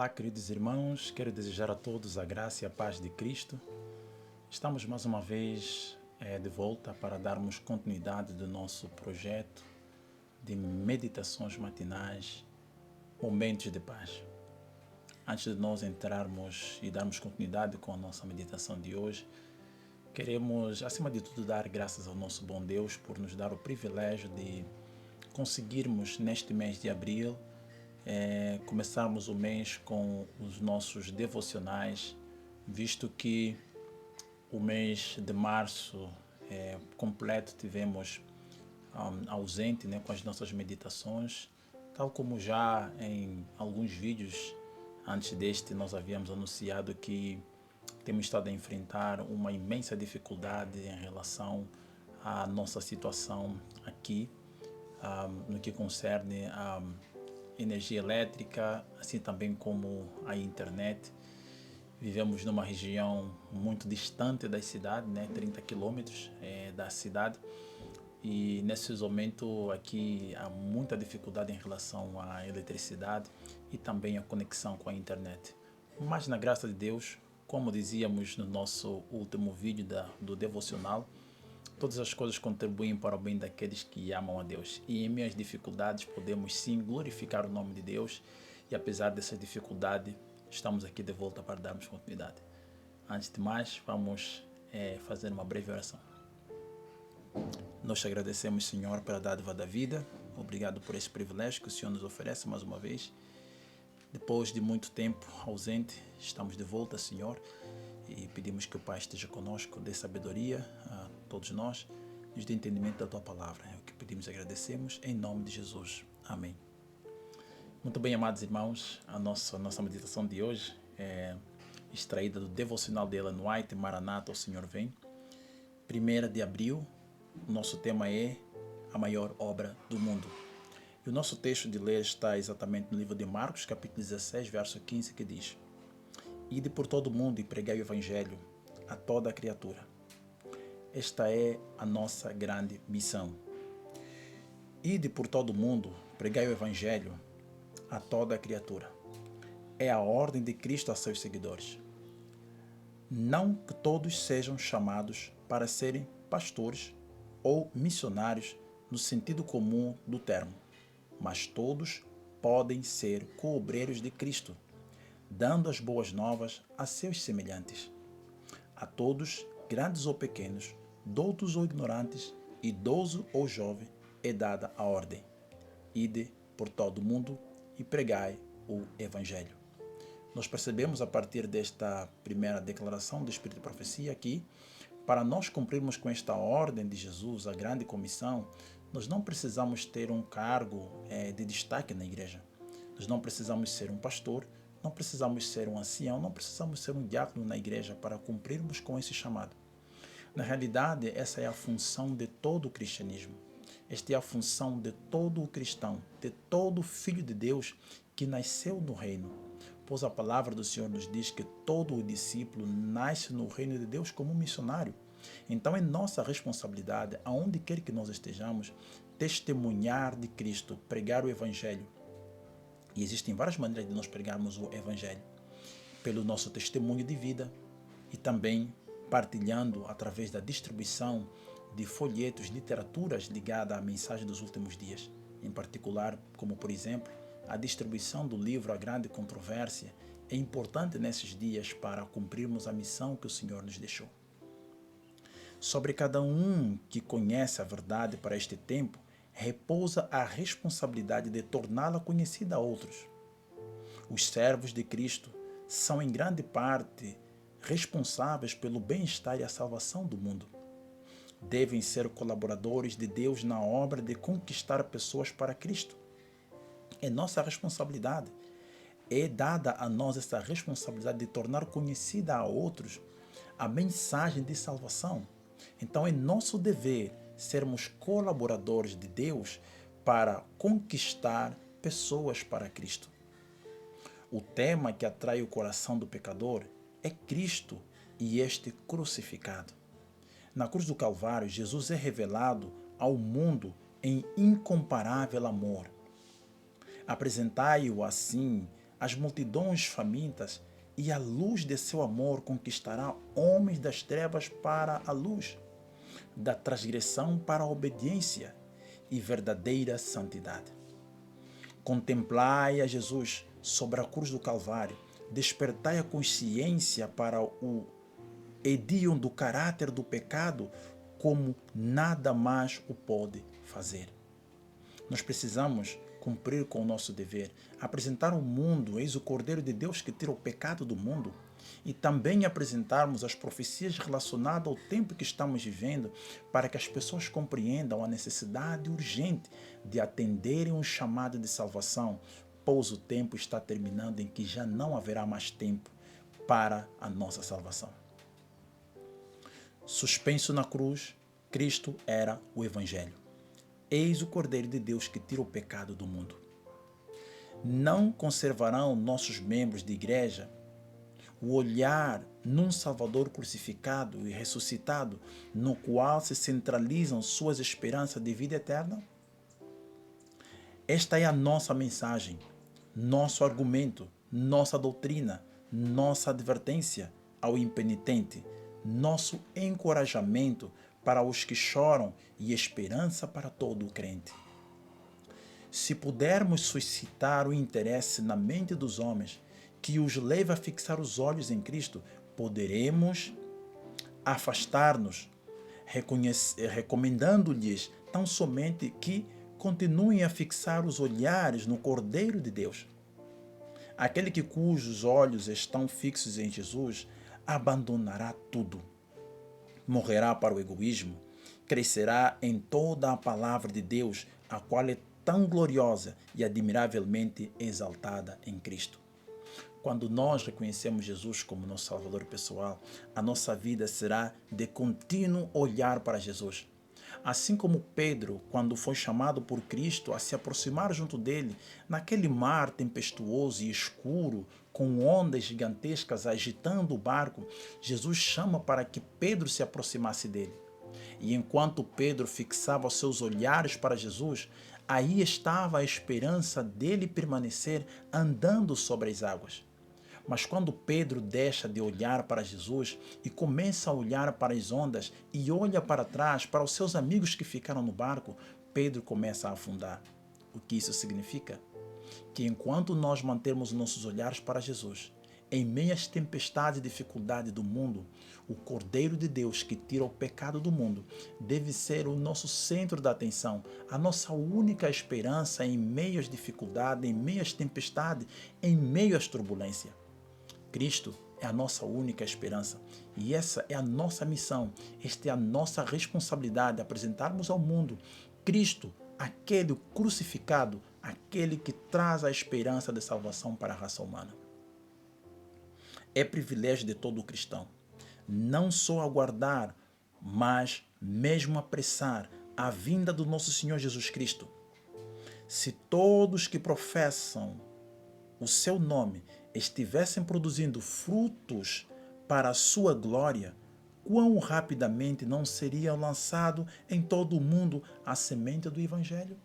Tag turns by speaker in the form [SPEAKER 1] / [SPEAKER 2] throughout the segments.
[SPEAKER 1] Olá, queridos irmãos, quero desejar a todos a graça e a paz de Cristo. Estamos mais uma vez de volta para darmos continuidade do nosso projeto de meditações matinais, momentos de paz. Antes de nós entrarmos e darmos continuidade com a nossa meditação de hoje, queremos, acima de tudo, dar graças ao nosso bom Deus por nos dar o privilégio de conseguirmos, neste mês de abril, começarmos o mês com os nossos devocionais, visto que o mês de março completo tivemos ausente, com as nossas meditações, tal como já em alguns vídeos antes deste nós havíamos anunciado que temos estado a enfrentar uma imensa dificuldade em relação à nossa situação aqui, no que concerne a energia elétrica, assim também como a internet. Vivemos numa região muito distante da cidade, 30 quilômetros da cidade, e nesse momento aqui há muita dificuldade em relação à eletricidade e também a conexão com a internet. Mas na graça de Deus, como dizíamos no nosso último vídeo do devocional, todas as coisas contribuem para o bem daqueles que amam a Deus. E em meio às dificuldades podemos sim glorificar o nome de Deus. E apesar dessa dificuldade, estamos aqui de volta para darmos continuidade. Antes de mais, vamos fazer uma breve oração. Nós te agradecemos, Senhor, pela dádiva da vida. Obrigado por esse privilégio que o Senhor nos oferece mais uma vez. Depois de muito tempo ausente, estamos de volta, Senhor. E pedimos que o Pai esteja conosco, dê sabedoria a todos nós, nos dê entendimento da Tua Palavra. É o que pedimos e agradecemos, em nome de Jesus. Amém. Muito bem, amados irmãos, a nossa meditação de hoje é extraída do devocional de Ellen White, Maranata, o Senhor Vem. 1º de abril, o nosso tema é a maior obra do mundo. E o nosso texto de ler está exatamente no livro de Marcos, capítulo 16, verso 15, que diz: Ide por todo o mundo e pregai o Evangelho a toda a criatura. Esta é a nossa grande missão. Ide por todo o mundo, pregai o Evangelho a toda a criatura. É a ordem de Cristo a seus seguidores. Não que todos sejam chamados para serem pastores ou missionários no sentido comum do termo, mas todos podem ser co-obreiros de Cristo, dando as boas novas a seus semelhantes. A todos, grandes ou pequenos, doutos ou ignorantes, idoso ou jovem, é dada a ordem: ide por todo o mundo e pregai o Evangelho. Nós percebemos a partir desta primeira declaração do Espírito de Profecia que, para nós cumprirmos com esta ordem de Jesus, a grande comissão, nós não precisamos ter um cargo de destaque na igreja. Nós não precisamos ser um pastor, não precisamos ser um ancião, não precisamos ser um diácono na igreja para cumprirmos com esse chamado. Na realidade, essa é a função de todo o cristianismo. Esta é a função de todo o cristão, de todo filho de Deus que nasceu no reino. Pois a palavra do Senhor nos diz que todo o discípulo nasce no reino de Deus como um missionário. Então é nossa responsabilidade, aonde quer que nós estejamos, testemunhar de Cristo, pregar o Evangelho. E existem várias maneiras de nós pregarmos o Evangelho. Pelo nosso testemunho de vida e também partilhando através da distribuição de folhetos, literaturas ligadas à mensagem dos últimos dias. Em particular, como por exemplo, a distribuição do livro A Grande Controvérsia é importante nesses dias para cumprirmos a missão que o Senhor nos deixou. Sobre cada um que conhece a verdade para este tempo, repousa a responsabilidade de torná-la conhecida a outros. Os servos de Cristo são em grande parte responsáveis pelo bem-estar e a salvação do mundo. Devem ser colaboradores de Deus na obra de conquistar pessoas para Cristo. É nossa responsabilidade. É dada a nós essa responsabilidade de tornar conhecida a outros a mensagem de salvação. Então é nosso dever sermos colaboradores de Deus para conquistar pessoas para Cristo. O tema que atrai o coração do pecador é Cristo e este crucificado. Na cruz do Calvário, Jesus é revelado ao mundo em incomparável amor. Apresentai-o assim as multidões famintas, e a luz de seu amor conquistará homens das trevas para a luz, da transgressão para a obediência e verdadeira santidade. Contemplai a Jesus sobre a cruz do Calvário, despertai a consciência para o hediondo do caráter do pecado, como nada mais o pode fazer. Nós precisamos cumprir com o nosso dever, apresentar ao mundo, eis o Cordeiro de Deus que tira o pecado do mundo, e também apresentarmos as profecias relacionadas ao tempo que estamos vivendo, para que as pessoas compreendam a necessidade urgente de atenderem o chamado de salvação, pois o tempo está terminando em que já não haverá mais tempo para a nossa salvação. Suspenso na cruz, Cristo era o Evangelho. Eis o Cordeiro de Deus que tira o pecado do mundo. Não conservarão nossos membros de igreja o olhar num Salvador crucificado e ressuscitado, no qual se centralizam suas esperanças de vida eterna? Esta é a nossa mensagem, nosso argumento, nossa doutrina, nossa advertência ao impenitente, nosso encorajamento para os que choram e esperança para todo o crente. Se pudermos suscitar o interesse na mente dos homens, que os leva a fixar os olhos em Cristo, poderemos afastar-nos, recomendando-lhes tão somente que continuem a fixar os olhares no Cordeiro de Deus. Aquele cujos olhos estão fixos em Jesus abandonará tudo. Morrerá para o egoísmo, crescerá em toda a palavra de Deus, a qual é tão gloriosa e admiravelmente exaltada em Cristo. Quando nós reconhecemos Jesus como nosso Salvador pessoal, a nossa vida será de contínuo olhar para Jesus. Assim como Pedro, quando foi chamado por Cristo a se aproximar junto dele, naquele mar tempestuoso e escuro, com ondas gigantescas agitando o barco, Jesus chama para que Pedro se aproximasse dele. E enquanto Pedro fixava os seus olhares para Jesus, aí estava a esperança dele permanecer andando sobre as águas. Mas quando Pedro deixa de olhar para Jesus e começa a olhar para as ondas e olha para trás, para os seus amigos que ficaram no barco, Pedro começa a afundar. O que isso significa? Que enquanto nós mantermos nossos olhares para Jesus, em meio às tempestades e dificuldades do mundo, o Cordeiro de Deus que tira o pecado do mundo deve ser o nosso centro da atenção, a nossa única esperança em meio às dificuldades, em meio às tempestades, em meio às turbulências. Cristo é a nossa única esperança e essa é a nossa missão, esta é a nossa responsabilidade, apresentarmos ao mundo Cristo, aquele crucificado, aquele que traz a esperança de salvação para a raça humana. É privilégio de todo cristão, não só aguardar, mas mesmo apressar a vinda do nosso Senhor Jesus Cristo. Se todos que professam o seu nome estivessem produzindo frutos para a sua glória, quão rapidamente não seria lançado em todo o mundo a semente do Evangelho?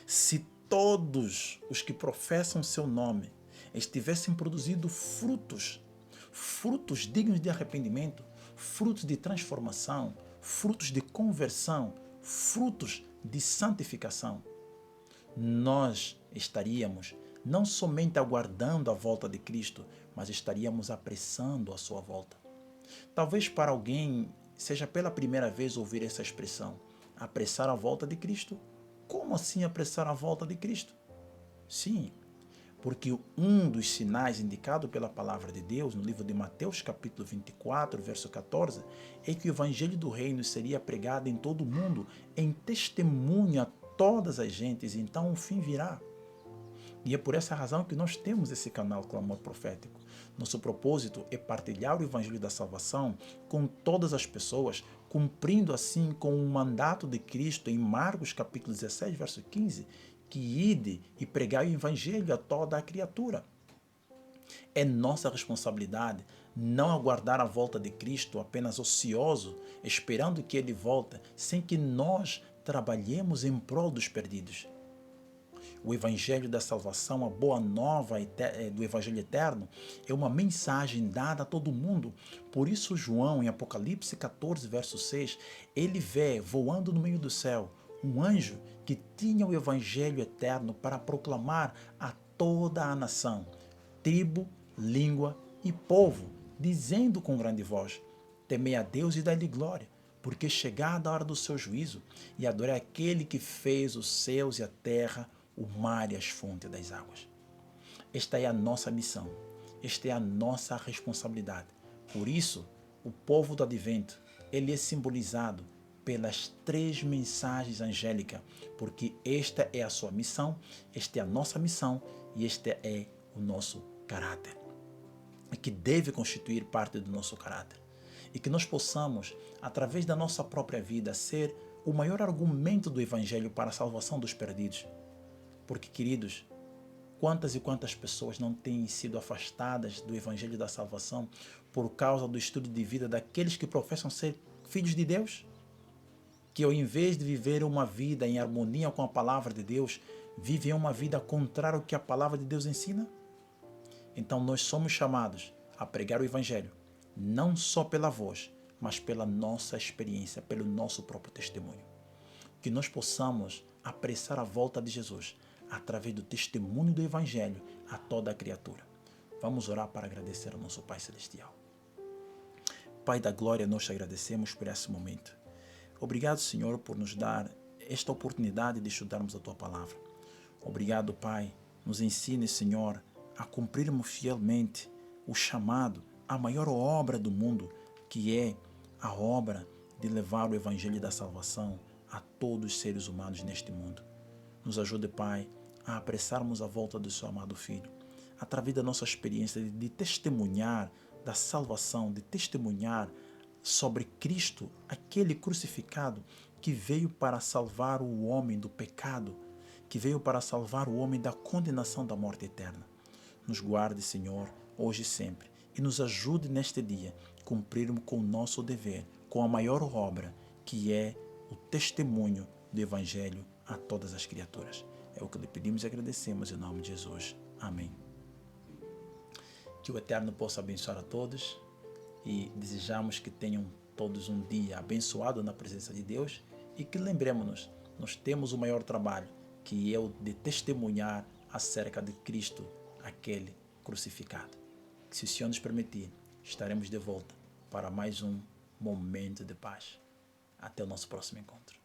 [SPEAKER 1] Se todos os que professam seu nome estivessem produzindo frutos dignos de arrependimento, frutos de transformação, frutos de conversão, frutos de santificação, nós estaríamos não somente aguardando a volta de Cristo, mas estaríamos apressando a sua volta. Talvez para alguém seja pela primeira vez ouvir essa expressão, apressar a volta de Cristo. Como assim apressar a volta de Cristo? Sim, porque um dos sinais indicado pela palavra de Deus no livro de Mateus capítulo 24, verso 14, é que o evangelho do reino seria pregado em todo o mundo, em testemunho a todas as gentes, então o fim virá. E é por essa razão que nós temos esse canal Clamor Profético. Nosso propósito é partilhar o Evangelho da Salvação com todas as pessoas, cumprindo assim com o mandato de Cristo em Marcos capítulo 16, verso 15, que ide e pregai o Evangelho a toda a criatura. É nossa responsabilidade não aguardar a volta de Cristo apenas ocioso, esperando que Ele volte, sem que nós trabalhemos em prol dos perdidos. O Evangelho da Salvação, a boa nova do Evangelho Eterno, é uma mensagem dada a todo mundo. Por isso João, em Apocalipse 14, verso 6, ele vê voando no meio do céu um anjo que tinha o Evangelho Eterno para proclamar a toda a nação, tribo, língua e povo, dizendo com grande voz: temei a Deus e dai-lhe glória, porque chegada a hora do seu juízo, e adorei aquele que fez os céus e a terra, o mar e as fontes das águas. Esta é a nossa missão, esta é a nossa responsabilidade. Por isso, o povo do Advento, ele é simbolizado pelas 3 mensagens angélicas, porque esta é a sua missão, esta é a nossa missão e este é o nosso caráter, que deve constituir parte do nosso caráter. E que nós possamos, através da nossa própria vida, ser o maior argumento do Evangelho para a salvação dos perdidos. Porque, queridos, quantas e quantas pessoas não têm sido afastadas do Evangelho da salvação por causa do estilo de vida daqueles que professam ser filhos de Deus? Que ao invés de viver uma vida em harmonia com a palavra de Deus, vivem uma vida contrária ao que a palavra de Deus ensina? Então nós somos chamados a pregar o Evangelho, não só pela voz, mas pela nossa experiência, pelo nosso próprio testemunho. Que nós possamos apressar a volta de Jesus através do testemunho do Evangelho a toda a criatura. Vamos orar para agradecer ao nosso Pai Celestial. Pai da glória, nós te agradecemos por esse momento. Obrigado, Senhor, por nos dar esta oportunidade de estudarmos a Tua Palavra. Obrigado, Pai. Nos ensine, Senhor, a cumprirmos fielmente o chamado, a maior obra do mundo, que é a obra de levar o Evangelho da salvação a todos os seres humanos neste mundo. Nos ajude, Pai, a apressarmos a volta do Seu amado Filho, através da nossa experiência de testemunhar da salvação, de testemunhar sobre Cristo, aquele crucificado que veio para salvar o homem do pecado, que veio para salvar o homem da condenação da morte eterna. Nos guarde, Senhor, hoje e sempre, e nos ajude neste dia a cumprirmos com o nosso dever, com a maior obra, que é o testemunho do Evangelho a todas as criaturas. É o que lhe pedimos e agradecemos em nome de Jesus. Amém. Que o Eterno possa abençoar a todos e desejamos que tenham todos um dia abençoado na presença de Deus e que lembremos-nos, nós temos o maior trabalho, que é o de testemunhar acerca de Cristo, aquele crucificado. Que, se o Senhor nos permitir, estaremos de volta para mais um momento de paz. Até o nosso próximo encontro.